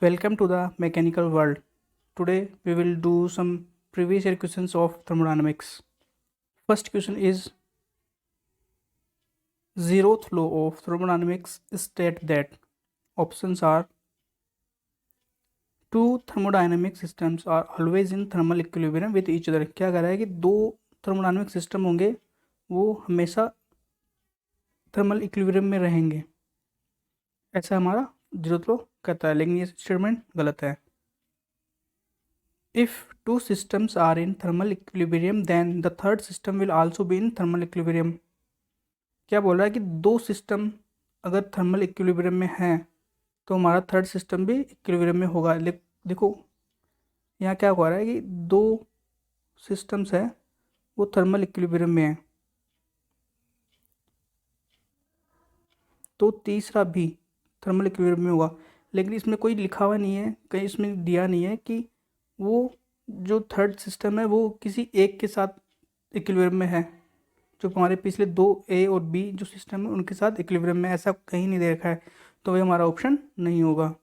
Welcome to the mechanical world. Today we will do some previous year questions of thermodynamics. First question is zeroth law of thermodynamics state that options are two thermodynamic systems are always in thermal equilibrium with each other. क्या कह रहा है कि दो thermodynamic system होंगे वो हमेशा thermal equilibrium में रहेंगे, ऐसा हमारा जीरोथ लॉ कहता है, लेकिन ये स्टेटमेंट गलत है. If two systems are in thermal equilibrium, then the third system will also be in thermal equilibrium. क्या बोल रहा है कि दो सिस्टम अगर थर्मल इक्विलिब्रियम में हैं तो हमारा थर्ड सिस्टम भी इक्विलिब्रियम में होगा. देखो यहाँ क्या हो रहा है कि दो सिस्टम्स हैं वो थर्मल इक्विलिब्रियम में हैं तो तीसरा भी थर्मल इक्विलिब्रियम में होगा, लेकिन इसमें कोई लिखा हुआ नहीं है, कहीं इसमें दिया नहीं है कि वो जो थर्ड सिस्टम है वो किसी एक के साथ इक्विलिब्रियम में है. जो हमारे पिछले दो ए और बी जो सिस्टम है उनके साथ इक्विलिब्रियम में, ऐसा कहीं नहीं दे रखा है, तो वह हमारा ऑप्शन नहीं होगा.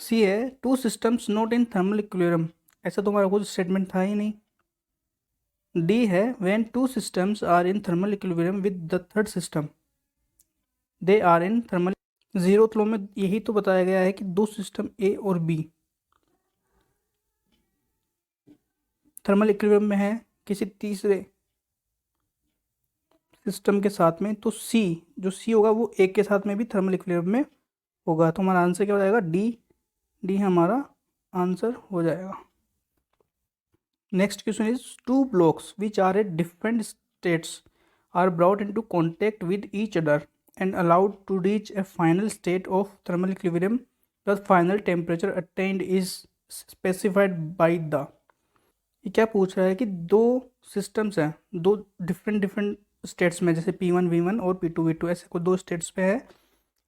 सी है two systems not in thermal equilibrium, ऐसा तो हमारा कुछ स्टेटमेंट था ही नहीं. डी है when two systems are in thermal equilibrium with the third system they are in thermal. Zeroth law में यही तो बताया गया है कि दो सिस्टम ए और बी थर्मल इक्विलिब्रियम में है किसी तीसरे सिस्टम के साथ में, तो सी जो सी होगा वो एक के साथ में भी थर्मल इक्विलिब्रियम में होगा. तो हमारा आंसर क्या हो जाएगा? डी हमारा आंसर हो जाएगा. Next question is two blocks which are at different states are brought into contact with each other and allowed to reach a final state of thermal equilibrium. The final temperature attained is specified by the. ये क्या पूछ रहा है कि दो systems हैं दो different states में, जैसे P1 V1 और P2 V2 ऐसे कोई दो स्टेट्स पे है,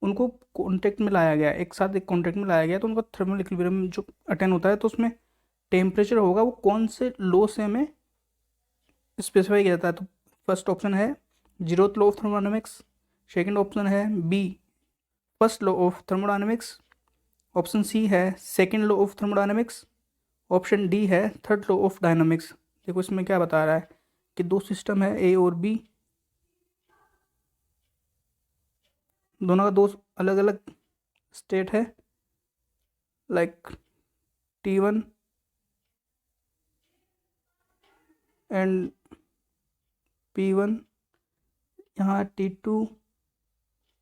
उनको कॉन्टेक्ट में लाया गया, एक साथ एक कॉन्टेक्ट में लाया गया, तो उनका थर्मल इक्विलिब्रियम जो अटेन होता है तो उसमें टेम्परेचर होगा वो कौन से लो से हमें स्पेसिफाई किया जाता है. तो फर्स्ट ऑप्शन है zeroth law of thermodynamics, second option है B first law of thermodynamics, option C है second law of thermodynamics, option D है थर्ड लॉ ऑफ डायनामिक्स. देखो इसमें क्या बता रहा है कि दो सिस्टम है ए और बी, दोनों का दो अलग अलग स्टेट है, लाइक T1 एंड P1, यहाँ T2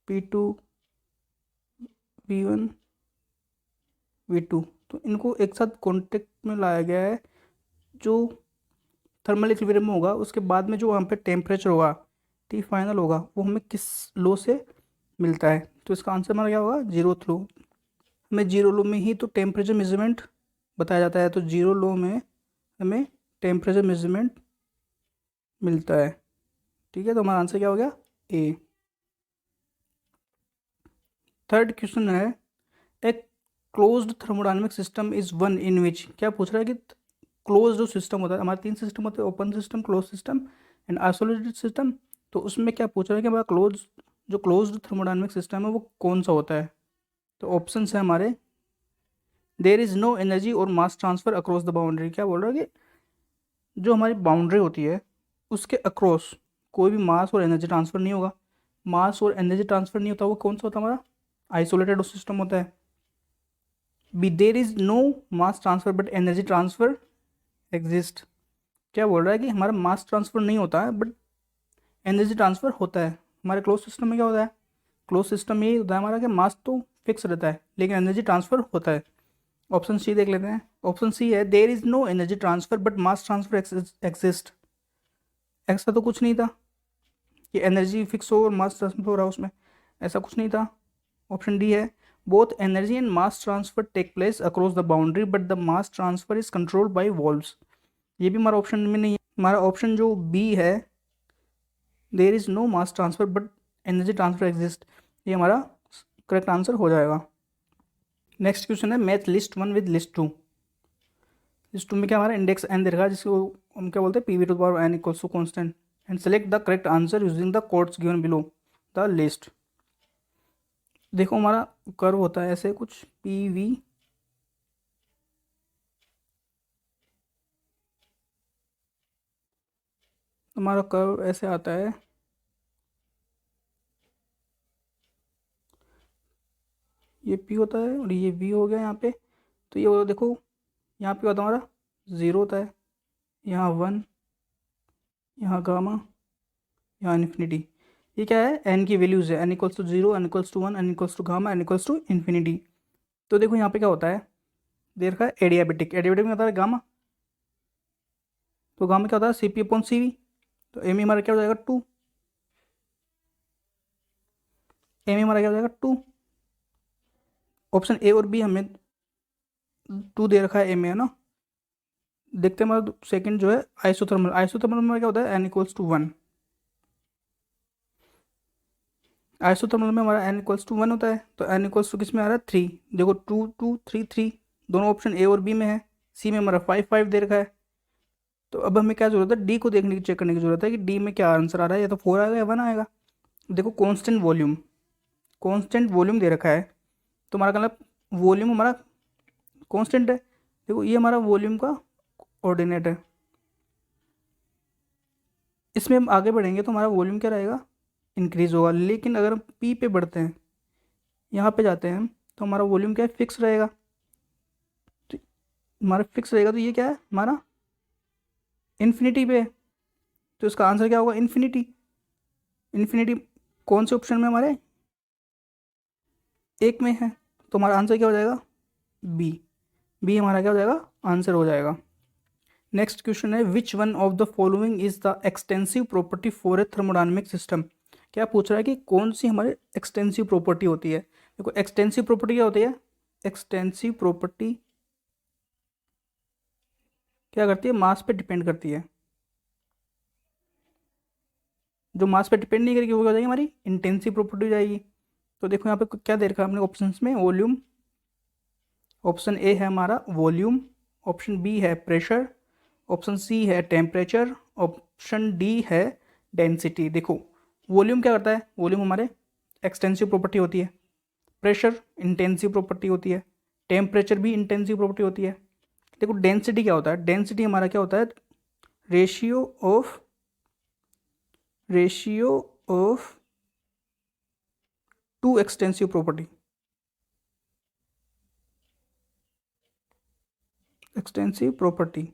P2 V1 V2, तो इनको एक साथ कॉन्टेक्ट में लाया गया है. जो थर्मल इक्विलिब्रियम में होगा उसके बाद में जो वहाँ पे टेम्परेचर होगा T फाइनल होगा वो हमें किस लो से मिलता है. तो इसका आंसर हमारा क्या होगा? जीरोथ लो. हमें जीरो लो में ही तो टेम्परेचर मेजरमेंट बताया जाता है, तो जीरो लो में हमें टेम्परेचर मेजरमेंट मिलता है. ठीक है, तो हमारा आंसर क्या हो गया? ए. थर्ड क्वेश्चन है एक closed thermodynamic system is one in which. क्या पूछ रहा है कि क्लोज जो सिस्टम होता है, हमारे तीन सिस्टम होते हैं, open system, close system and isolated system. तो उसमें क्या पूछ रहा है कि हमारा क्लोज्ड थर्मोडायनेमिक सिस्टम है वो कौन सा होता है. तो ऑप्शन है हमारे देयर इज नो एनर्जी और mass transfer across the boundary. क्या बोल रहा है कि जो हमारी बाउंड्री होती है उसके अक्रॉस कोई भी मास और एनर्जी ट्रांसफर नहीं होगा. मास और एनर्जी ट्रांसफर नहीं होता, वो कौन सा होता है? हमारा आइसोलेटेड सिस्टम होता है. B there is no mass transfer but energy transfer exist. क्या बोल रहा है कि हमारा मास ट्रांसफर नहीं होता है बट एनर्जी ट्रांसफर होता है. हमारे क्लोज सिस्टम में क्या होता है? क्लोज सिस्टम में यही होता है हमारा कि मास तो फिक्स रहता है लेकिन एनर्जी ट्रांसफर होता है. ऑप्शन सी देख लेते हैं. ऑप्शन सी है there is no energy transfer but mass transfer exist. ऐसा तो कुछ नहीं था कि एनर्जी फिक्स हो और मास ट्रांसफर हो रहा है उसमें, ऐसा कुछ नहीं था. ऑप्शन डी है both energy and mass transfer take place across the boundary but the mass transfer is controlled by valves. ये भी हमारा ऑप्शन में नहीं है. हमारा ऑप्शन जो बी है there is no mass transfer but energy transfer exist, ये हमारा करेक्ट आंसर हो जाएगा. नेक्स्ट क्वेश्चन है match list 1 with list 2. List 2 में क्या हमारा इंडेक्स एन दे रखा है जिसको हम क्या बोलते हैं P V to the power n equals to constant and select the correct answer using the codes given below the list. देखो हमारा कर्व होता है ऐसे कुछ पी वी, हमारा कर्व ऐसे आता है, ये पी होता है और ये वी हो गया यहाँ पे। तो ये देखो यहाँ पे होता है हमारा 0 होता है, यहाँ 1, यहाँ गामा, यहाँ इन्फिनिटी। ये क्या है, एन की वैल्यूज़ है, n equals to 0, n equals to 1, n equals to gamma, n equals to infinity. तो देखो यहाँ पे क्या होता है, दे रखा है एडियाबेटिक, एडियाबेटिक में होता है गामा, तो गामा क्या होता है C P upon C V. तो एम हमारा क्या हो जाएगा 2, एम हमारा क्या हो जाएगा 2। ऑप्शन ए और बी हमें 2 दे रखा है, एम है ना। देखते हैं हमारा सेकंड जो है आइसोथर्मल, आइसोथर्मल में क्या होता है एन इक्वल्स टू 1, आइसोथर्मल में हमारा एन इक्वल्स टू 1 होता है। तो एन इक्वल्स टू किस में आ रहा है 3, देखो 2 2 3 3, दोनों ऑप्शन ए और बी में है। सी में हमारा 5 5 दे रखा है। तो अब हमें क्या जरूरत है, डी को देखने की, चेक करने की जरूरत है कि डी में क्या आंसर आ रहा है, या तो 4 आएगा या 1 आएगा। देखो कांस्टेंट वॉल्यूम, कांस्टेंट वॉल्यूम दे रखा है, तो हमारा मतलब वॉल्यूम हमारा कांस्टेंट है। देखो ये हमारा वॉल्यूम का ऑर्डिनेट है, इसमें हम आगे बढ़ेंगे तो हमारा वॉल्यूम क्या रहेगा, इंक्रीज होगा। लेकिन अगर हम पी पे बढ़ते हैं, यहाँ पे जाते हैं हम, तो हमारा वॉल्यूम क्या है, फिक्स रहेगा। तो हमारा फिक्स रहेगा, तो ये क्या है हमारा इन्फिनिटी पे है। तो इसका आंसर क्या होगा, इन्फिनिटी। इन्फिनिटी कौन से ऑप्शन में हमारे, एक में है, तो हमारा आंसर क्या हो जाएगा, बी। बी हमारा क्या हो जाएगा, आंसर हो जाएगा। नेक्स्ट क्वेश्चन है, विच one of the following is the extensive property for a thermodynamic system. क्या पूछ रहा है कि कौन सी हमारे एक्सटेंसिव प्रॉपर्टी होती है। देखो एक्सटेंसिव प्रॉपर्टी क्या होती है, एक्सटेंसिव प्रॉपर्टी क्या करती है, मास पे डिपेंड करती है। जो मास पे डिपेंड नहीं करेगी वो क्या हो जाएगी, हमारी इंटेंसिव प्रॉपर्टी हो जाएगी। तो देखो यहाँ पे क्या दे रखा है हमने ऑप्शंस में, वॉल्यूम, ऑप्शन ए है हमारा वॉल्यूम, ऑप्शन बी है प्रेशर, ऑप्शन सी है टेम्परेचर, ऑप्शन डी है डेंसिटी। देखो वॉल्यूम क्या करता है, वॉल्यूम हमारे एक्सटेंसिव प्रॉपर्टी होती है, प्रेशर इंटेंसिव प्रॉपर्टी होती है, टेम्परेचर भी इंटेंसिव प्रॉपर्टी होती है। देखो डेंसिटी क्या होता है, डेंसिटी हमारा क्या होता है, ratio of two extensive property, extensive property.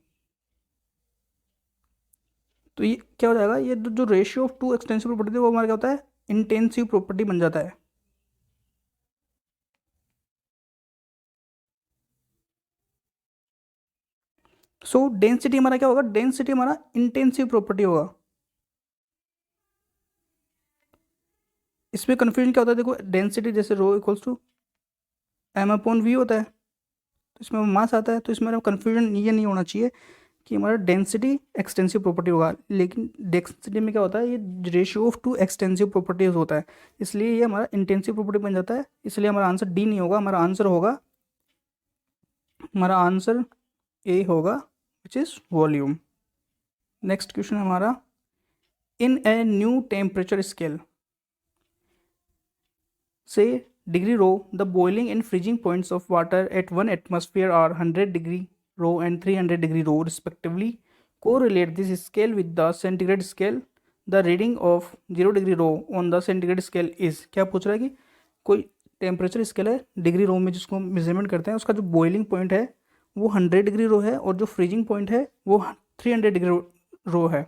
तो ये क्या हो जाएगा, ये जो ratio of two extensive property है वो हमारा क्या होता है, इंटेंसिव प्रॉपर्टी बन जाता है। सो डेंसिटी हमारा क्या होगा, डेंसिटी हमारा इंटेंसिव प्रॉपर्टी होगा। इसमें कन्फ्यूजन क्या होता है, देखो डेंसिटी जैसे rho equals to M upon V होता है, तो इसमें मास आता है, तो इसमें कन्फ्यूजन ये नहीं होना चाहिए कि हमारा डेंसिटी एक्सटेंसिव प्रॉपर्टी होगा। लेकिन डेंसिटी में क्या होता है, ये ratio of two extensive properties होता है, इसलिए ये हमारा इंटेंसिव प्रॉपर्टी बन जाता है। इसलिए हमारा आंसर डी नहीं होगा, हमारा आंसर ए होगा, which is volume. Next question हमारा, इन ए न्यू टेम्परेचर स्केल से degree rho, the boiling and freezing points of water at 1 atmosphere are 100 degree rho and 300 degree rho respectively. Correlate this scale with the centigrade scale. The reading of 0 degree rho on the centigrade scale is, क्या पूछ रहा है कि कोई temperature scale है degree रो में जिसको measurement करते हैं, उसका जो बॉइलिंग पॉइंट है वो 100 डिग्री रो है और जो फ्रीजिंग पॉइंट है वो 300 डिग्री रो है।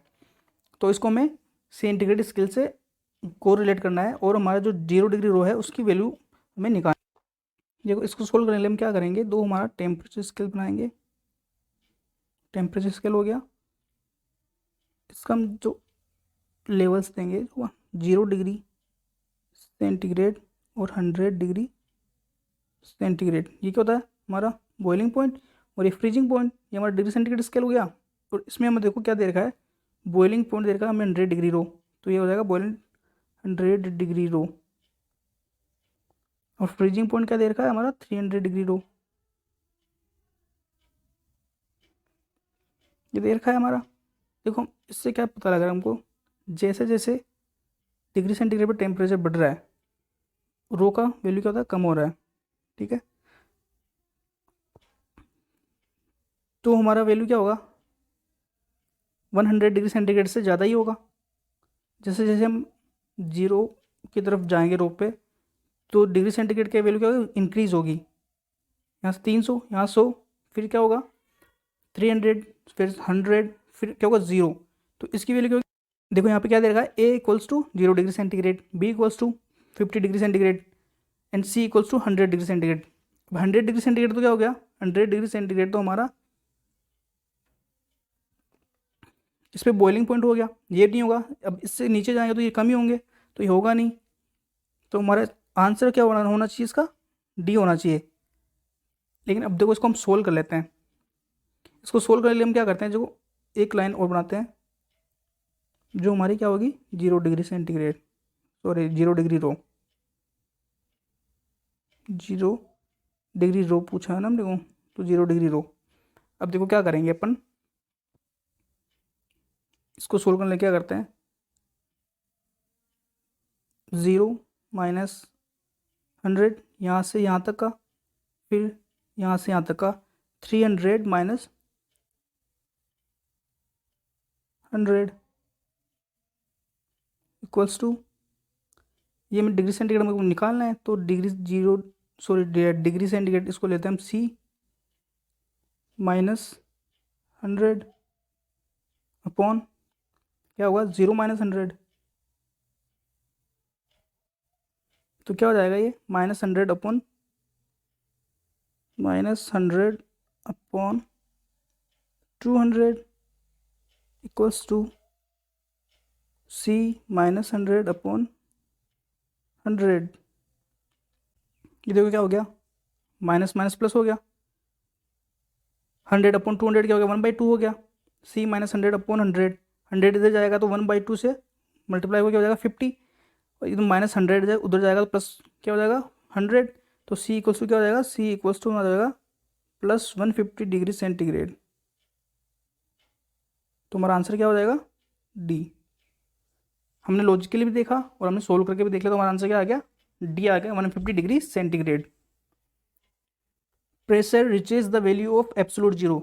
तो इसको हमें सेंटीग्रेड स्केल से कोरिलेट करना है और हमारा जो 0 डिग्री रो है उसकी वैल्यू हमें निकाल। देखो इसको सोल्व करने के लिए हम क्या करेंगे, दो हमारा टेम्परेचर स्केल बनाएंगे, टेम्परेचर स्केल हो गया, इसका हम जो लेवल्स देंगे 0 डिग्री सेंटीग्रेड और 100 डिग्री सेंटीग्रेड। ये क्या होता है, हमारा बॉइलिंग पॉइंट, और ये फ्रीजिंग पॉइंट, ये हमारा डिग्री सेंटीग्रेड स्केल हो गया। और इसमें हमें देखो क्या दे रखा है, बॉइलिंग पॉइंट दे रखा है हमें 100 डिग्री रो, तो ये हो जाएगा बॉइलिंग 100 डिग्री रो, और फ्रीजिंग पॉइंट क्या दे रखा है हमारा 300 डिग्री रो, ये दे रखा है हमारा। देखो इससे क्या पता लग रहा है हमको, जैसे जैसे डिग्री सेंटीग्रेड पर टेम्परेचर बढ़ रहा है रो का वैल्यू क्या होता है, कम हो रहा है, ठीक है। तो हमारा वैल्यू क्या होगा, 100 डिग्री सेंटीग्रेड से ज़्यादा ही होगा। जैसे जैसे हम जीरो की तरफ जाएंगे रो पे, तो डिग्री सेंटीग्रेड की वैल्यू क्या होगी, इंक्रीज होगी। यहाँ से 300, यहाँ 100, फिर क्या होगा 300, फिर 100, फिर क्या होगा 0। तो इसकी वैल्यू क्या होगी, देखो यहाँ पे क्या दे रखा है, A equals to 0 degree centigrade, B equals to 50 degree centigrade and C equals to 100 degree centigrade. 100 degree centigrade तो क्या हो गया, 100 डिग्री सेंटीग्रेड तो हमारा इस पर बॉइलिंग पॉइंट हो गया, ये नहीं होगा। अब इससे नीचे जाएंगे तो ये कम ही होंगे, तो ये होगा नहीं। तो हमारा आंसर क्या होना चाहिए इसका, डी होना चाहिए। लेकिन अब देखो इसको हम सोल्व कर लेते हैं। इसको सोल्व करने के लिए हम क्या करते हैं, जो एक लाइन और बनाते हैं जो हमारी क्या होगी 0 डिग्री सेंटीग्रेड, सॉरी 0 डिग्री रो, 0 डिग्री रो पूछा है ना हमने को, तो 0 डिग्री रो। अब देखो क्या करेंगे अपन, इसको सोल्व करने के लिए क्या करते हैं, 0 माइनस 100 यहाँ से यहाँ तक का, फिर यहाँ से यहाँ तक का 300 माइनस 100 इक्वल्स टू, ये मैं डिग्री सेंटीग्रेड मेरे को निकालना है, तो डिग्री सेंटीग्रेड इसको लेते हैं हम सी माइनस 100 अपॉन क्या होगा 0 माइनस 100, तो क्या हो जाएगा ये -100 upon -100 upon 200 equals to C -100 upon 100। ये देखो क्या हो गया, माइनस माइनस प्लस हो गया, 100 अपॉन 200 क्या हो गया, 1/2 हो गया। सी -100 अपॉन 100, 100 इधर जाएगा तो 1/2 से मल्टीप्लाई हो क्या हो जाएगा 50, और इधर -100 उधर जाएगा तो प्लस क्या हो जाएगा 100। तो सी इक्वल्स टू क्या हो जाएगा, सी इक्वल्स टू हो जाएगा +150 डिग्री सेंटीग्रेड। तो हमारा आंसर क्या हो जाएगा, डी। हमने लॉजिकली भी देखा और हमने सोल्व करके भी देख लिया, तो हमारा आंसर क्या आ गया, डी आ गया, 150 degree centigrade. Pressure reaches the value of absolute zero.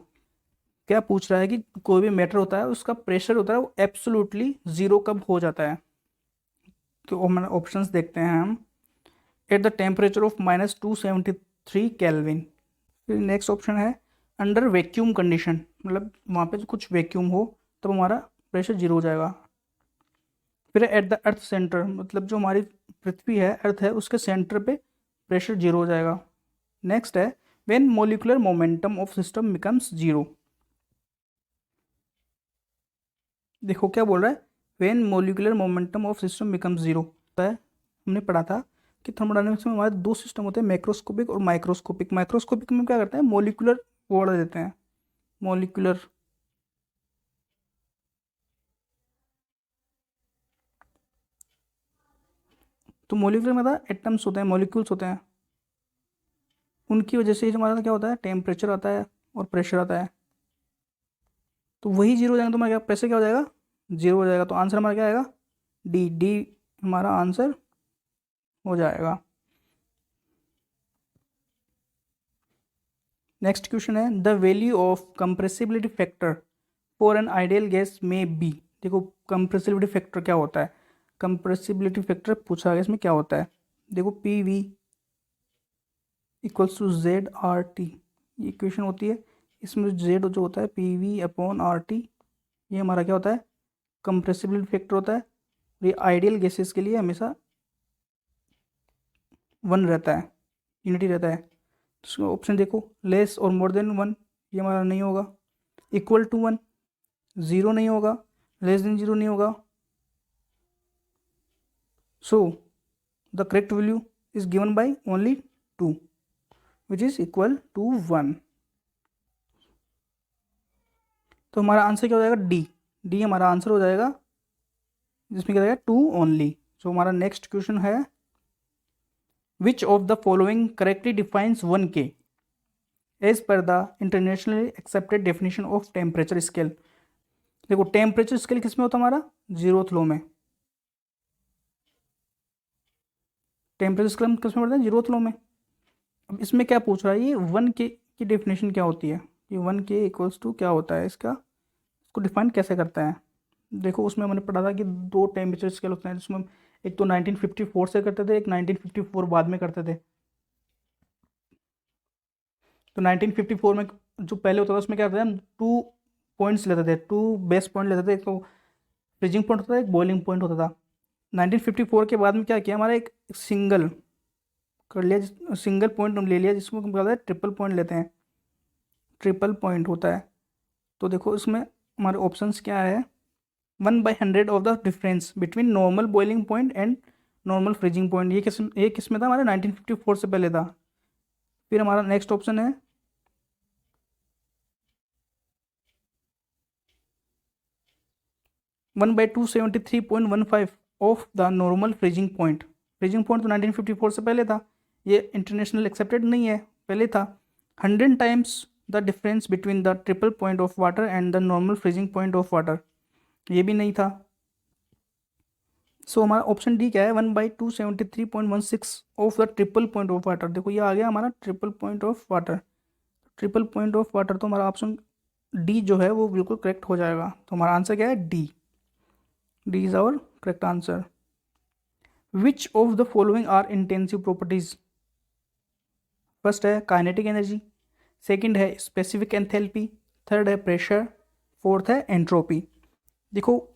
क्या पूछ रहा है कि कोई भी मैटर होता है उसका प्रेशर होता है वो एब्सोल्युटली जीरो कब हो जाता है। तो हमारे ऑप्शंस देखते हैं हम, at the temperature of -273 kelvin. फिर नेक्स्ट ऑप्शन है अंडर वैक्यूम कंडीशन, मतलब वहाँ पे जो कुछ वैक्यूम हो तब हमारा प्रेशर जीरो हो जाएगा। फिर एट द अर्थ सेंटर, मतलब जो हमारी पृथ्वी है, अर्थ है, उसके सेंटर पे प्रेशर जीरो हो जाएगा। नेक्स्ट है when molecular momentum of system becomes zero. देखो क्या बोल रहा है, when molecular momentum of system becomes zero है। हमने पढ़ा था कि थर्मोडायनेमिक्स में हमारे दो सिस्टम होते हैं, मैक्रोस्कोपिक और माइक्रोस्कोपिक। माइक्रोस्कोपिक में क्या करते हैं, मोलिकुलर वर्ड देते हैं, मोलिकुलर। तो मोलिकुलर में था एटम्स होते हैं, मॉलिक्यूल्स होते हैं, उनकी वजह से हमारा क्या होता है, टेम्परेचर आता है और प्रेशर आता है। तो वही जीरो हो जाएगा तो हमारा क्या प्रेशर क्या हो जाएगा, जीरो हो जाएगा। तो आंसर हमारा क्या आएगा, डी। डी हमारा आंसर हो जाएगा। नेक्स्ट क्वेश्चन है the value of compressibility factor for an ideal gas में बी। देखो कंप्रेसिबिलिटी फैक्टर क्या होता है, कंप्रेसिबिलिटी फैक्टर पूछा गया, इसमें क्या होता है, देखो P V equals to Z R T, ये इक्वेशन होती है। इसमें जेड जो होता है P V upon R T, ये हमारा क्या होता है, कंप्रेसिबिलिटी फैक्टर होता है। ये आइडियल गैसेस के लिए हमेशा 1 रहता है, यूनिटी रहता है। तो ऑप्शन देखो, लेस और मोर देन 1, ये हमारा नहीं होगा। इक्वल टू 1, 0 नहीं होगा, लेस देन 0 नहीं होगा। So the correct value is given by only 2 which is equal to 1। तो हमारा आंसर क्या हो जाएगा, डी। डी हमारा आंसर हो जाएगा, जिसमें क्या रहेगा 2 ओनली। सो हमारा नेक्स्ट क्वेश्चन है which of the following correctly defines 1K as per the internationally accepted definition of temperature scale. देखो टेम्परेचर स्केल किस में होता है हमारा, 0th लॉ में। टेम्परेचर स्केल हम किसमें पढ़ते हैं, जीरोथ लॉ में। अब इसमें क्या पूछ रहा है, ये 1K की डेफिनेशन क्या होती है, ये 1K इक्वल्स टू क्या होता है, इसको डिफाइन कैसे करता है। देखो उसमें मैंने पढ़ा था कि दो टेम्परेचर स्केल होते हैं, जिसमें एक तो 1954 से करते थे, एक 1954 बाद में करते थे। तो 1954 में जो पहले होता था उसमें क्या करते थे हम, 2 पॉइंट्स लेते थे, 2 बेस पॉइंट लेते थे, एक तो फ्रीजिंग पॉइंट होता था, एक बॉइलिंग पॉइंट होता था। 1954 के बाद में क्या किया, हमारा एक सिंगल कर लिया, सिंगल पॉइंट ले लिया, जिसको हम कहते हैं ट्रिपल पॉइंट लेते हैं, ट्रिपल पॉइंट होता है। तो देखो इसमें हमारे ऑप्शंस क्या है, 1/100 of the difference between normal boiling point and normal freezing point, ये किस में था, हमारे 1954 से पहले था। फिर हमारा नेक्स्ट ऑप्शन है 1/273.15 of the normal freezing point. Freezing point तो 1954 से पहले था, ये इंटरनेशनल एक्सेप्टेड नहीं है, पहले था। 100 times the difference between the triple point of water and the normal freezing point of water, ये भी नहीं था। सो हमारा ऑप्शन डी क्या है, 1/273.16 of the triple point of water. देखो ये आ गया हमारा triple point of water, triple point of water, तो हमारा ऑप्शन डी जो है वो बिल्कुल करेक्ट हो जाएगा। तो हमारा आंसर क्या है, D, D is our correct answer. Which of the following are intensive properties, first है काइनेटिक एनर्जी, सेकंड है स्पेसिफिक एंथैल्पी, थर्ड है प्रेशर, फोर्थ है एंट्रोपी। देखो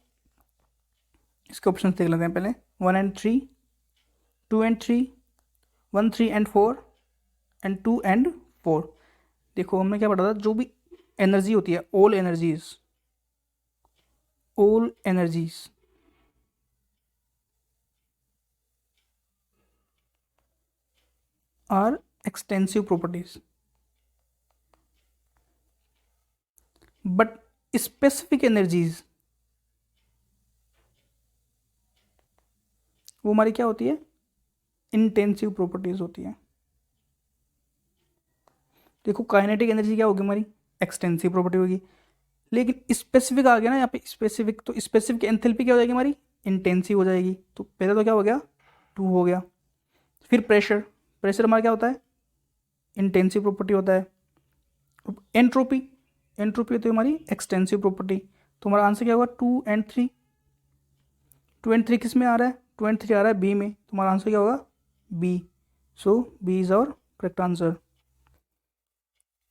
इसके ऑप्शन देख लेते हैं पहले, 1 and 3, 2 and 3, 1, 3 and 4 and 2 and 4। देखो हमने क्या पढ़ा था, जो भी एनर्जी होती है, all energies are extensive properties, but specific energies वो हमारी क्या होती है, इंटेंसिव प्रॉपर्टीज होती है। देखो काइनेटिक एनर्जी क्या होगी हमारी, एक्सटेंसिव प्रॉपर्टी होगी, लेकिन स्पेसिफिक आ गया ना यहाँ पे, स्पेसिफिक, तो स्पेसिफिक एंथैल्पी क्या हो जाएगी हमारी, इंटेंसिव हो जाएगी। तो पहले तो क्या हो गया, 2 हो गया। फिर प्रेशर, प्रेशर हमारा क्या होता है, इंटेंसिव प्रॉपर्टी होता है। एंट्रोपी, एंट्रोपी होती है हमारी एक्सटेंसिव प्रॉपर्टी। तो हमारा आंसर क्या होगा, 2 and 3। 2 and 3 किस में आ रहा है, 2 and 3 आ रहा है बी में, तो हमारा आंसर क्या होगा, B. So B is our correct answer.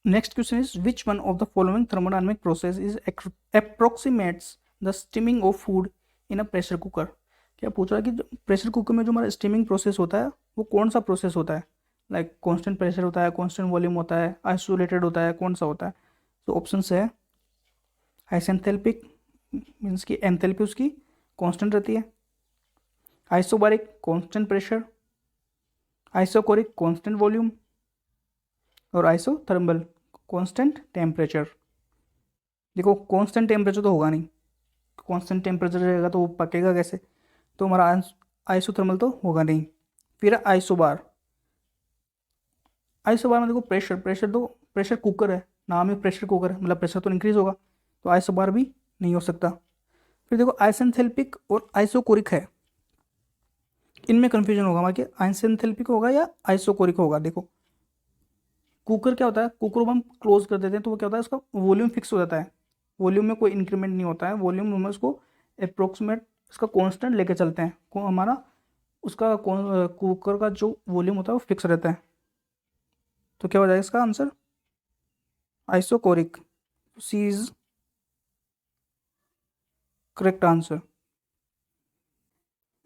Next question is which one of the following thermodynamic process is approximates the steaming of food in a pressure cooker. क्या पूछ रहा है कि प्रेशर कुकर में जो हमारा स्टीमिंग प्रोसेस होता है वो कौन सा प्रोसेस होता है, लाइक कांस्टेंट प्रेशर होता है, कांस्टेंट वॉल्यूम होता है, आइसोलेटेड होता है, कौन सा होता है। तो ऑप्शन है आइसेंथैल्पिक, मीन्स की एंथैल्पी उसकी कांस्टेंट रहती है, isobaric constant pressure, isochoric constant volume, और आइसोथर्मल कांस्टेंट टेम्परेचर। देखो कांस्टेंट टेम्परेचर तो होगा नहीं, कांस्टेंट टेम्परेचर रहेगा तो वो पकेगा कैसे, तो हमारा आइसोथर्मल तो होगा नहीं। फिर आइसोबार, आइसोबार में देखो प्रेशर तो प्रेशर कुकर है, नाम ही प्रेशर कुकर है, मतलब प्रेशर तो इंक्रीज होगा, तो आइसोबार भी नहीं हो सकता। फिर देखो आइसेंथैल्पिक और आइसोकोरिक है, इनमें कन्फ्यूजन होगा हमारे, आइसेंथैल्पिक होगा या आइसोकोरिक होगा। देखो कुकर क्या होता है, कुकर को हम क्लोज कर देते हैं तो वो क्या होता है, उसका वॉल्यूम फिक्स हो जाता है, वॉल्यूम में कोई इंक्रीमेंट नहीं होता है, वॉल्यूम में उसको अप्रोक्सीमेट इसका कांस्टेंट लेके चलते हैं, को हमारा उसका कुकर का जो वॉल्यूम होता है वो फिक्स रहता है। तो क्या हो जाएगा इसका answer, isochoric, C is correct answer.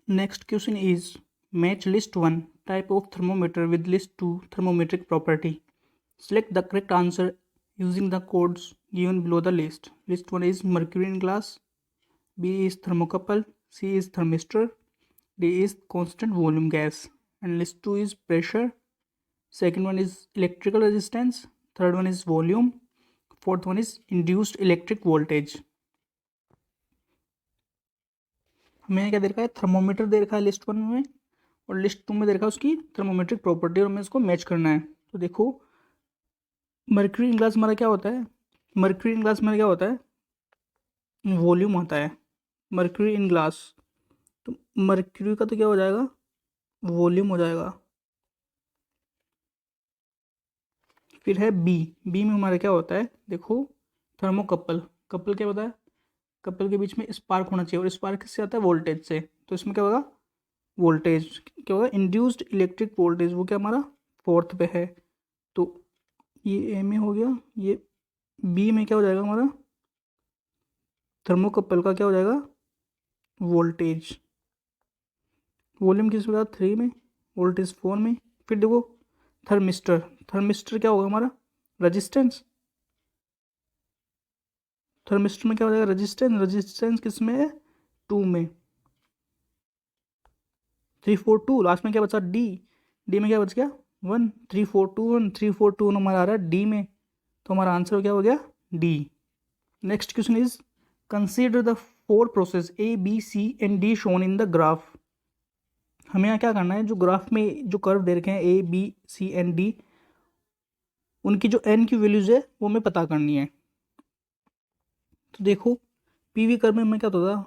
Next question is match list 1 type of thermometer with list 2 thermometric property. Select the correct answer using the codes given below the list. List 1 is mercury in glass, B is thermocouple, C is thermistor, D is constant volume gas, and list 2 is pressure. Second one is electrical resistance, third one is volume, fourth one is induced electric voltage. हमें क्या दे रखा है, thermometer दे रखा है list 1 में, और list 2 में दे रखा है उसकी थर्मोमेट्रिक प्रॉपर्टी, और हमें इसको मैच करना है। तो देखो मर्क्यूरी इन ग्लास हमारा क्या होता है, मर्क्यूरी इन ग्लास हमारा क्या होता है, वॉल्यूम होता है मर्क्यूरी इन ग्लास। तो मर्क्यूरी का तो क्या हो जाएगा, वॉल्यूम हो जाएगा। फिर है बी। बी में हमारा क्या होता है, देखो थर्मोकपल। कपल क्या होता है, कपल के बीच में स्पार्क होना चाहिए, और स्पार्क किससे आता है, वोल्टेज से। तो इसमें क्या होगा, वोल्टेज क्या होगा, इंड्यूस्ड इलेक्ट्रिक वोल्टेज, वो क्या हमारा फोर्थ पे है। तो ये ए में हो गया, ये बी में क्या हो जाएगा हमारा, थर्मोकपल का क्या हो जाएगा, वोल्टेज। वॉल्यूम किस में था, 3 में, वोल्टेज 4 में। फिर देखो थर्मिस्टर। थर्मिस्टर क्या होगा हमारा, रजिस्टेंस। थर्मिस्टर में क्या हो जाएगा, रजिस्टेंस। रजिस्टेंस किस में है, 2 में। 3 4 2, लास्ट में क्या बचा, डी। डी में क्या बच गया, 1। 3 4 2 1, 3 4 2 1 हमारा आ रहा है डी में। तो हमारा आंसर क्या हो गया, D. Next question is consider the 4 process A B C and D shown in the graph. हमें यहाँ क्या करना है, जो ग्राफ में जो कर्व दे रखे हैं A B C and D, उनकी जो एन की वैल्यूज है वो हमें पता करनी है। तो देखो पीवी कर्व में हमें क्या होता था,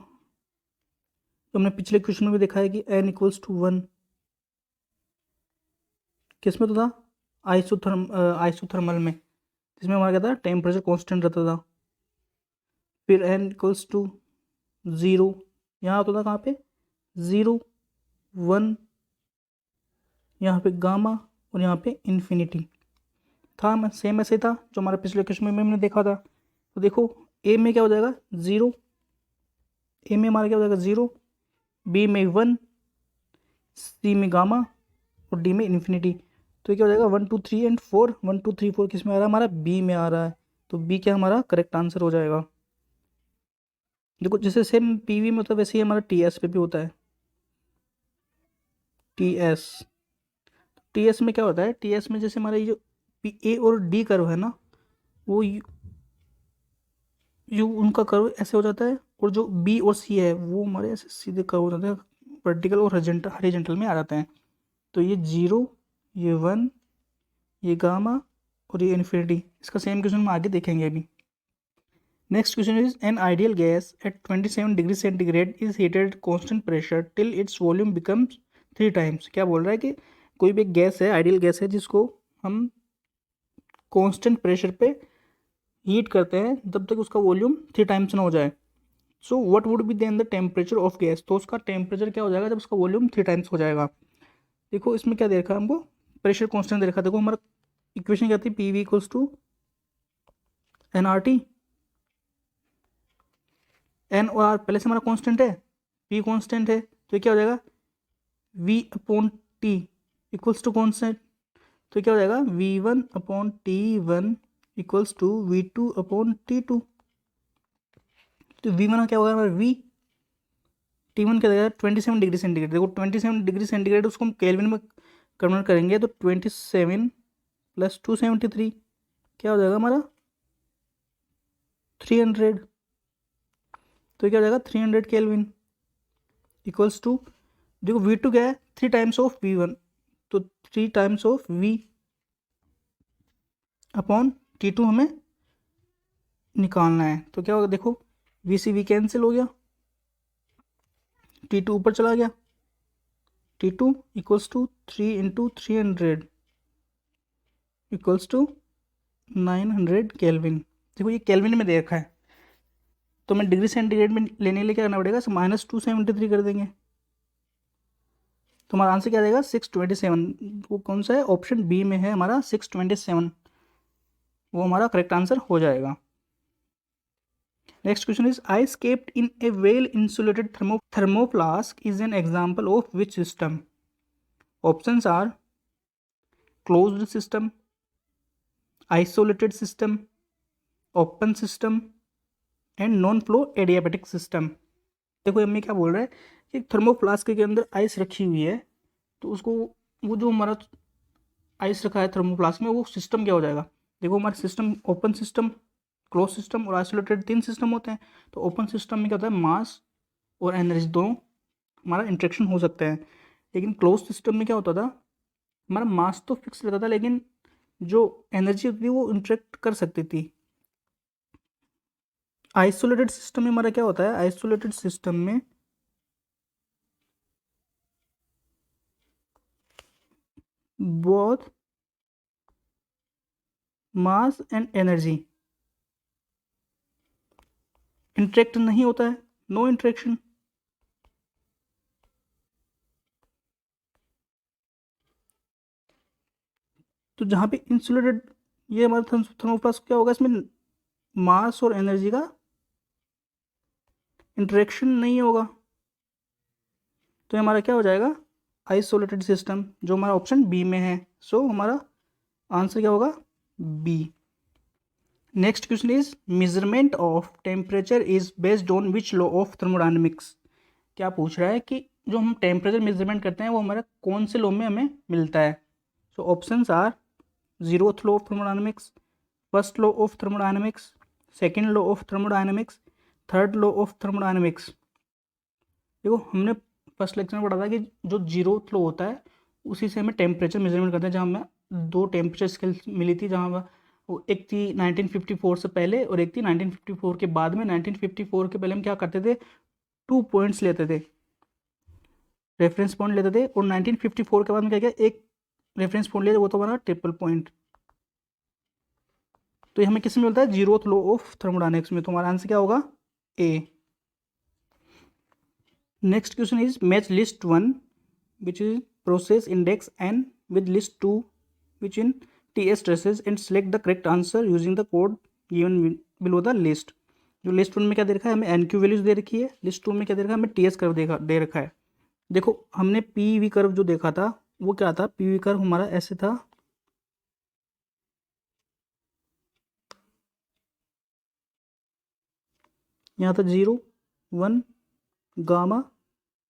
तो हमने पिछले क्वेश्चन में भी देखा है कि एन इक्वल्स टू 1। किस में तो था, आइसोथर्मल में, जिसमें हमारा क्या था, टेम्परेचर कांस्टेंट रहता था। फिर एन इक्वल्स टू 0, यहाँ होता था कहाँ पे, 0 1, यहाँ पे गामा, और यहाँ पे इन्फिनिटी था। सेम ऐसे था जो हमारे पिछले क्वेश्चन में हमने देखा था। तो देखो ए में क्या हो जाएगा, 0। ए में हमारा क्या हो जाएगा, 0। बी में 1, सी में गामा, और डी में इन्फिनिटी। तो ये क्या हो जाएगा, 1 2 3 एंड 4। 1 2 3 4 किस में आ रहा है, हमारा बी में आ रहा है। तो बी क्या हमारा करेक्ट आंसर हो जाएगा। देखो जैसे सेम पीवी में होता है वैसे ही हमारा टीएस पे भी होता है। टीएस, टीएस में क्या होता है, टीएस में जैसे हमारा ये जो ए और डी कर्व है ना, वो यू उनका कर्व ऐसे हो जाता है, और जो बी और सी है वो हमारे ऐसे सीधे कर्व हो जाते हैं, वर्टिकल और हॉरिजॉन्टल में आ जाते हैं। तो ये 0, ये 1, ये गामा, और ये इन्फिनिटी। इसका सेम क्वेश्चन हम आगे देखेंगे अभी। Next question is an ideal gas at 27 degree centigrade is heated constant pressure till its volume becomes 3 times. क्या बोल रहा है कि कोई भी गैस है, आइडियल गैस है, जिसको हम कांस्टेंट प्रेशर पे हीट करते हैं जब तक उसका वॉल्यूम 3 टाइम्स ना हो जाए। So what would be then the temperature of gas. तो उसका टेम्परेचर क्या हो जाएगा जब उसका वॉल्यूम 3 टाइम्स हो जाएगा। देखो इसमें क्या दे रखा है हमको, प्रेशर कांस्टेंट दे रखा है। देखो हमारा इक्वेशन क्या थी, P V equals to n R T. N और आर पहले से हमारा कांस्टेंट है, पी कांस्टेंट है, तो ये क्या हो जाएगा, V upon T equals to constant. तो क्या हो जाएगा, V one upon T one equals to V two upon T two. तो वी वन क्या होगा हमारा, वी। टी वन क्या देगा, 27 डिग्री सेंटीग्रेड। देखो 27 डिग्री सेंटीग्रेड उसको हम केल्विन में कन्वर्ट करेंगे, तो 27 प्लस 273 क्या हो जाएगा हमारा, 300। तो क्या हो जाएगा, 300 केल्विन इक्वल्स टू, देखो वी टू क्या है, 3 टाइम्स ऑफ वी वन, तो 3 times of V upon T two हमें निकालना है। तो क्या होगा, देखो वी सी वी कैंसिल हो गया, टी टू ऊपर चला गया, T two equals to 3 into 300 equals to 900 kelvin. देखो ये केल्विन में दे रखा है, तो मैं डिग्री सेंटीग्रेड में लेने के लिए क्या करना पड़ेगा, -273 कर देंगे। तो हमारा आंसर क्या रहेगा, 627। वो कौन सा है, ऑप्शन बी में है हमारा 627, वो हमारा करेक्ट आंसर हो जाएगा। Next question is ice capped in A well insulated thermoflask is an example of which system? Options are closed system, isolated system, open system and non-flow adiabatic system। देखो हमें क्या बोल रहा है कि थर्मोफ्लास्क के अंदर आइस रखी हुई है, तो उसको वो जो हमारा आइस रखा है थर्मोफ्लास्क में, वो सिस्टम क्या हो जाएगा। देखो हमारे system open system, close system और आइसोलेटेड 3 सिस्टम होते हैं। तो ओपन सिस्टम में क्या होता है, मास और एनर्जी दोनों हमारा इंट्रैक्शन हो सकते हैं। लेकिन क्लोज सिस्टम में क्या होता था, हमारा मास तो फिक्स रहता था, लेकिन जो एनर्जी होती थी वो इंटरेक्ट कर सकती थी। आइसोलेटेड सिस्टम में हमारा क्या होता है, आइसोलेटेड सिस्टम में both mass and energy, interact नहीं होता है, नो इंटरेक्शन। तो जहाँ पे इंसुलेटेड, ये हमारा थर्मोप्लास्ट क्या होगा, इसमें मास और एनर्जी का इंटरेक्शन नहीं होगा, तो ये हमारा क्या हो जाएगा, आइसोलेटेड सिस्टम, जो हमारा ऑप्शन बी में है। सो हमारा आंसर क्या होगा, B. Next question is measurement of temperature is based on which law of thermodynamics. क्या पूछ रहा है कि जो हम टेम्परेचर मेजरमेंट करते हैं वो हमारा कौन से लॉ में हमें मिलता है। So options are zeroth law of thermodynamics, first law of thermodynamics, second law of thermodynamics, third law of thermodynamics. देखो हमने फर्स्ट लेक्चर में पढ़ा था कि जो जीरोथ लॉ होता है उसी से हमें टेम्परेचर मेजरमेंट करते हैं, जहाँ हमें दो टेम्परेचर स्केल मिली थी, जहाँ वो एक थी 1954 से पहले और एक थी 1954 के बाद में। 1954 के पहले हम क्या करते थे, 2 पॉइंट्स लेते थे, रेफरेंस पॉइंट लेते थे, और 1954 के बाद में क्या किया, एक रेफरेंस पॉइंट लिया, वो तो हमारा ट्रिपल पॉइंट। तो ये हमें किस में मिलता है, जीरोथ लॉ ऑफ थर्मोडायनेमिक्स में। तो हमारा आंसर क्या होगा, A. Next question is match list 1 which is process index n with list 2 which in TS traces and select the correct answer using the code given below the list। जो list 1 में क्या दे रखा है, हमें NQ values दे रखी है, list 2 में क्या दे रखा है, हमें TS कर्व दे रखा है। देखो हमने PV कर्व जो देखा था वो क्या था, PV कर्व हमारा ऐसे था, यहाँ था 0 1 गामा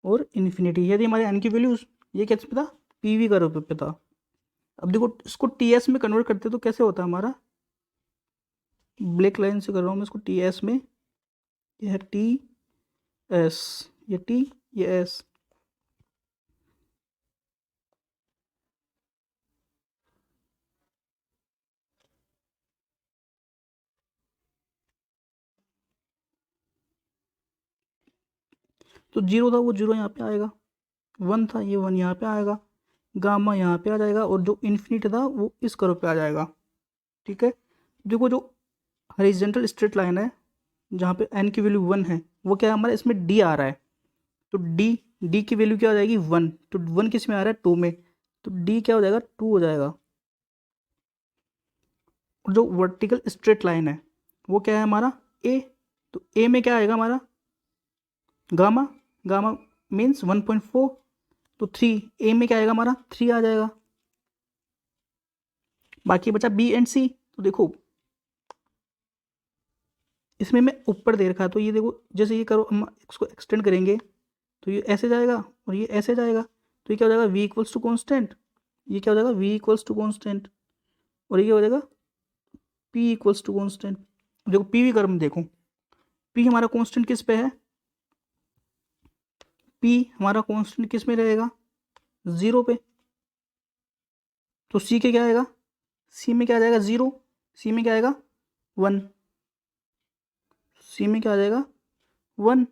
और इन्फिनिटी, यदि हमारे NQ वैल्यूज ये क्या पे था, PV कर्व पे था। अब देखो इसको TS में कन्वर्ट करते तो कैसे होता है हमारा, ब्लैक लाइन से कर रहा हूँ मैं इसको TS में, यह TS, ये T, ये S। तो 0 था वो 0 यहाँ पे आएगा, 1 था ये 1 यहाँ पे आएगा, गामा यहाँ पे आ जाएगा, और जो इन्फिनिटी था वो इस कर्व पे आ जाएगा। ठीक है, देखो जो हॉरिजॉन्टल स्ट्रेट लाइन है जहाँ पे n की वैल्यू 1 है, वो क्या है हमारा, इसमें d आ रहा है, तो d की वैल्यू क्या हो जाएगी 1, तो 1 किस में आ रहा है 2 में, तो d क्या हो जाएगा 2 हो जाएगा। और जो वर्टिकल स्ट्रेट लाइन है वो क्या है हमारा a, तो a में क्या आएगा हमारा गामा, गामा मीन्स 1.4, तो 3, ए में क्या आएगा हमारा 3 आ जाएगा। बाकी बचा बी एंड सी, तो देखो इसमें मैं ऊपर दे रखा है, तो ये देखो जैसे ये करो हम इसको एक्सटेंड करेंगे तो ये ऐसे जाएगा और ये ऐसे जाएगा, तो ये क्या हो जाएगा v इक्वल्स टू कॉन्स्टेंट, ये क्या हो जाएगा v इक्वल्स टू कॉन्स्टेंट, और ये क्या हो जाएगा p इक्वल्स टू कॉन्स्टेंट। देखो पी वी कर्व में देखो, p हमारा कॉन्स्टेंट किस पे है, p हमारा कॉन्स्टेंट किस में रहेगा 0 पे, तो c के क्या आएगा, c में क्या आ जाएगा 0, c में क्या आएगा 1, c में क्या आ जाएगा 1,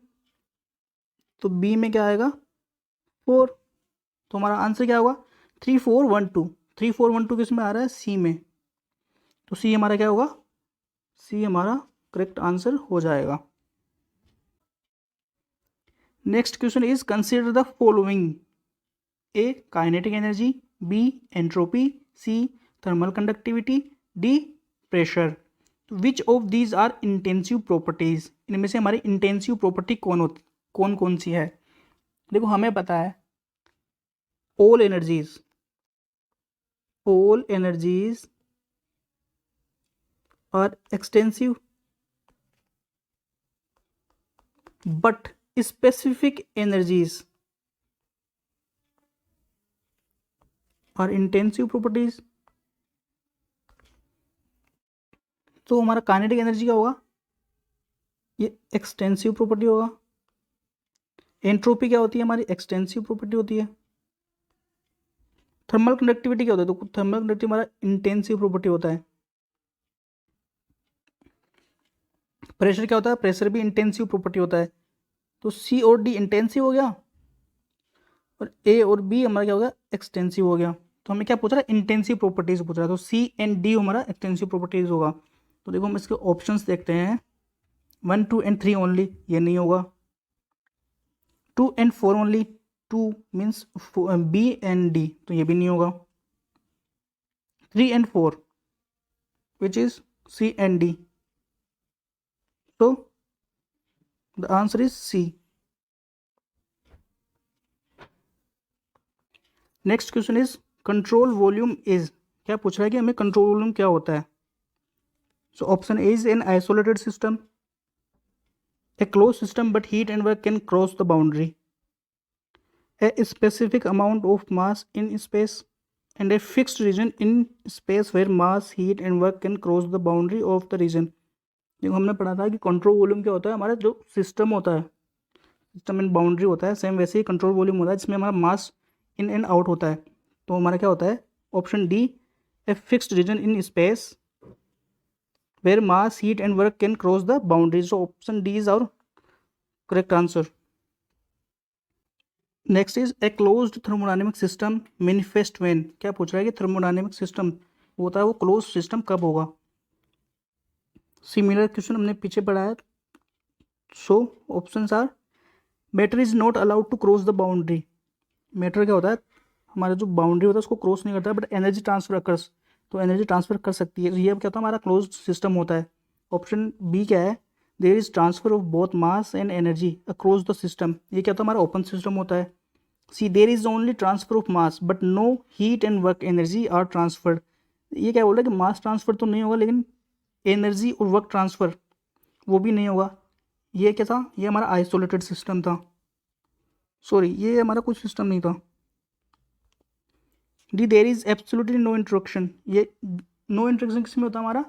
तो b में क्या आएगा 4, तो हमारा आंसर क्या होगा 3 4 1 2, 3 4 1 2 किस में आ रहा है सी में, तो सी हमारा क्या होगा, सी हमारा करेक्ट आंसर हो जाएगा। Next question is consider the following, A kinetic energy, B entropy, C thermal conductivity, D pressure. तो which of these are intensive properties, इनमें से हमारी इंटेंसिव प्रॉपर्टी कौन कौन सी है। देखो हमें पता है all energies are extensive but specific energies are intensive properties। तो हमारा काइनेटिक एनर्जी क्या होगा, ये एक्सटेंसिव प्रॉपर्टी होगा। एंट्रोपी क्या होती है हमारी, एक्सटेंसिव प्रॉपर्टी होती है। थर्मल कंडक्टिविटी क्या होता है, तो थर्मल कंडक्टिविटी हमारा इंटेंसिव प्रॉपर्टी होता है। प्रेशर क्या होता है, प्रेशर भी इंटेंसिव प्रॉपर्टी होता है। तो सी और डी इंटेंसिव हो गया और ए और बी हमारा क्या हो गया एक्सटेंसिव हो गया। तो हमें क्या पूछ रहा है, इंटेंसिव प्रॉपर्टीज पूछ रहा है, तो सी एंड डी हमारा एक्सटेंसिव प्रॉपर्टीज होगा। तो देखो हम इसके ऑप्शंस देखते हैं, 1 2 एंड 3 ओनली, ये नहीं होगा। 2 and 4 only, 2 means B and D, तो ये भी नहीं होगा। 3 and 4 which is C and D, so the answer is C. Next question is control volume is, क्या पूछ रहा है कि हमें कंट्रोल वॉल्यूम क्या होता है। So option A is an isolated system, a close system but heat and work can cross the boundary, a specific amount of mass in space and a fixed region in space where mass heat and work can cross the boundary of the region. देखो हमने पढ़ा था कि control volume क्या होता है, हमारा जो सिस्टम होता है, सिस्टम इन बाउंड्री होता है, सेम वैसे ही कंट्रोल वॉल्यूम होता है जिसमें हमारा मास इन एंड आउट होता है। तो हमारा क्या होता है, option D, a fixed region in space where mass heat and work can cross the boundaries. So option D is our correct answer. Next is a closed thermodynamic system manifest when, क्या पूछ रहा है कि thermodynamic system होता है वो close system कब होगा। सिमिलर क्वेश्चन हमने पीछे पढ़ा है। So options are, matter is not allowed to cross the boundary, matter क्या होता है, हमारा जो बाउंड्री होता है उसको क्रॉस नहीं करता, बट एनर्जी ट्रांसफर अकर्स, तो एनर्जी ट्रांसफर कर सकती है, ये क्या होता है, हमारा क्लोज सिस्टम होता है। ऑप्शन बी क्या है, there is transfer of both mass and energy across the system, ये क्या होता है, हमारा ओपन सिस्टम होता है। C, there is only transfer of mass but no heat and work energy are transferred, ये क्या बोल रहा है कि मास ट्रांसफर तो नहीं होगा लेकिन एनर्जी और वर्क ट्रांसफर वो भी नहीं होगा। ये क्या था, ये हमारा आइसोलेटेड सिस्टम था, सॉरी ये हमारा कुछ सिस्टम नहीं था। D, there is absolutely no interaction, ये नो इंटरेक्शन किसमें होता है, हमारा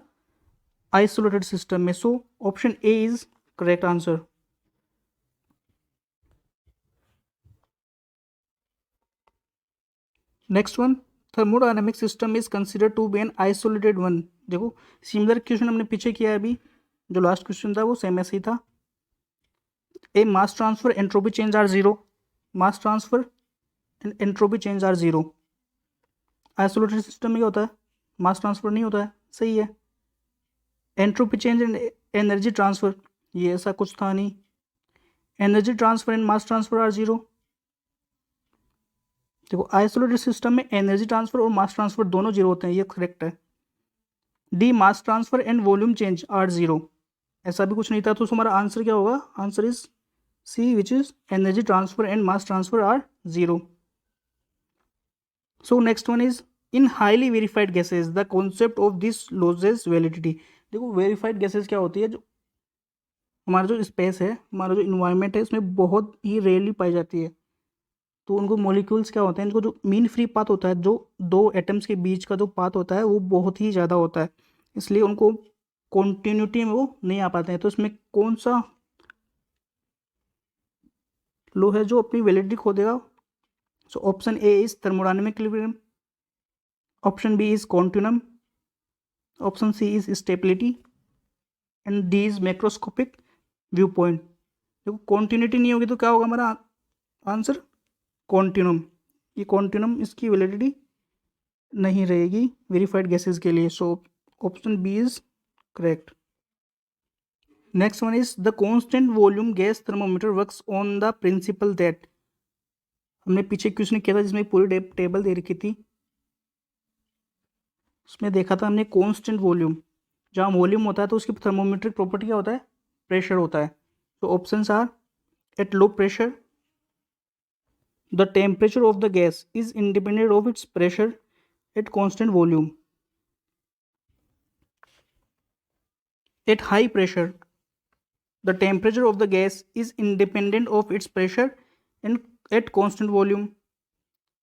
आइसोलेटेड सिस्टम में। So option A is correct answer. Next one, thermodynamic system is considered to be an isolated one. देखो सिमिलर क्वेश्चन हमने पीछे किया है, अभी जो लास्ट क्वेश्चन था वो सेम ऐसे ही था। A mass transfer entropy change are zero, mass transfer and entropy change are zero. Isolated system में क्या होता है, मास ट्रांसफर नहीं होता है, सही है। Entropy change and energy transfer, ये ऐसा कुछ था नहीं। Energy transfer and mass transfer are zero. देखो आइसोलेटेड सिस्टम में एनर्जी ट्रांसफर और मास ट्रांसफर दोनों जीरो होते हैं, ये करेक्ट है। D, mass transfer and volume change are zero, ऐसा भी कुछ नहीं था, तो हमारा आंसर क्या होगा, answer is C which is energy transfer and mass transfer are zero. So next one is, in highly verified gases the concept of this losses validity. देखो वेरीफाइड गैसेज क्या होती है, जो हमारा जो स्पेस है, हमारा जो इन्वायरमेंट है, इसमें बहुत ही रेयरली पाई जाती है। तो उनको मॉलिक्यूल्स क्या होते हैं, इनको जो मीन फ्री पाथ होता है, जो दो एटम्स के बीच का जो पाथ होता है वो बहुत ही ज़्यादा होता है, इसलिए उनको कॉन्टिन्यूटी में वो नहीं आ पाते हैं। तो इसमें कौन सा लो है जो अपनी वैलिडिटी खो देगा। So option A is thermodynamic equilibrium, option B is continuum, option C is stability and D is macroscopic view point. देखो कॉन्टिन्यूटी नहीं होगी तो क्या होगा हमारा आंसर, कॉन्टिन्यूम। ये कॉन्टिन्यूम इसकी वैलिडिटी नहीं रहेगी वेरीफाइड गैसेस के लिए। So option B is correct. Next one is, the constant volume gas thermometer works on the principle that. हमने पीछे क्वेश्चन किया था जिसमें पूरी टेबल दे रखी थी, उसमें देखा था हमने कांस्टेंट वॉल्यूम, जहाँ वॉल्यूम होता है तो उसकी थर्मोमीट्रिक प्रॉपर्टी क्या होता है, प्रेशर होता है। तो options are, at low pressure the temperature of the gas is independent of its pressure at constant volume, at high pressure the temperature of the gas is independent of its pressure and at constant volume,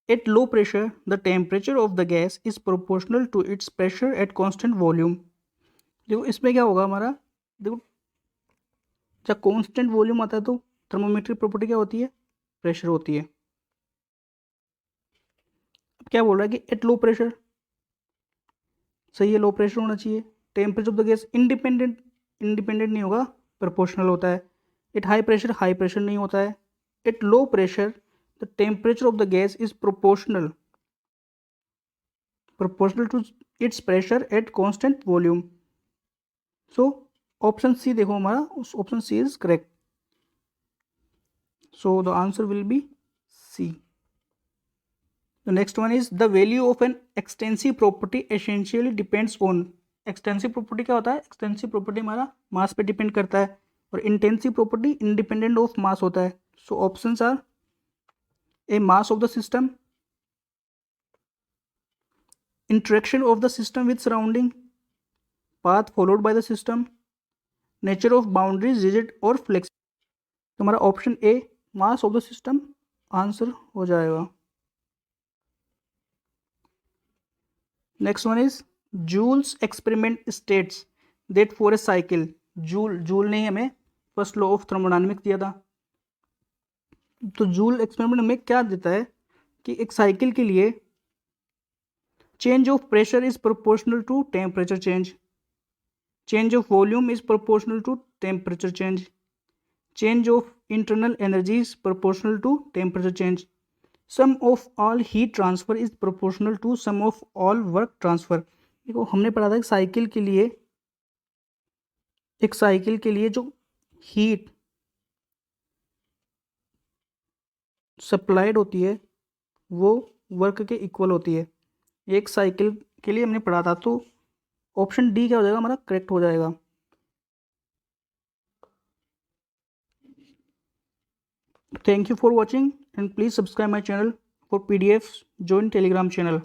at low pressure the temperature of the gas is proportional to its pressure at constant volume। देखो इसमें क्या होगा हमारा, देखो जब constant volume आता है तो थर्मोमीट्रिक प्रॉपर्टी क्या होती है, प्रेशर होती है। अब क्या बोल रहा है कि एट लो प्रेशर, सही है, लो प्रेशर होना चाहिए। Temperature of the gas independent नहीं होगा, प्रोपोर्शनल होता है। एट हाई प्रेशर नहीं होता है। Eight low pressure the temperature of the gas is proportional proportional to its pressure at constant volume. So option C देखो हमारा, option C is correct. So the answer will be C. The next one is the value of an extensive property essentially depends on. Extensive property क्या होता है? Extensive property हमारा मास पे depend करता है और intensive property independent of mass होता है. So options are a mass of the system, interaction of the system with surrounding, path followed by the system, nature of boundaries rigid or flexible. तो हमारा option A mass of the system answer हो जाएगा. Next one is Joule's experiment states that for a cycle. Joule ने हमें first law of thermodynamics दिया था. तो joule experiment हमें क्या देता है कि एक साइकिल के लिए change of pressure is proportional to temperature change, change of volume is proportional to temperature change, change of internal energy is proportional to temperature change, sum of all heat transfer is proportional to sum of all work transfer. देखो हमने पढ़ा था एक cycle के लिए जो heat supplied होती है वो वर्क के इक्वल होती है. एक साइकिल के लिए हमने पढ़ा था. तो ऑप्शन डी क्या हो जाएगा हमारा? करेक्ट हो जाएगा. Thank you for watching and please subscribe my channel for PDFs. join Telegram channel.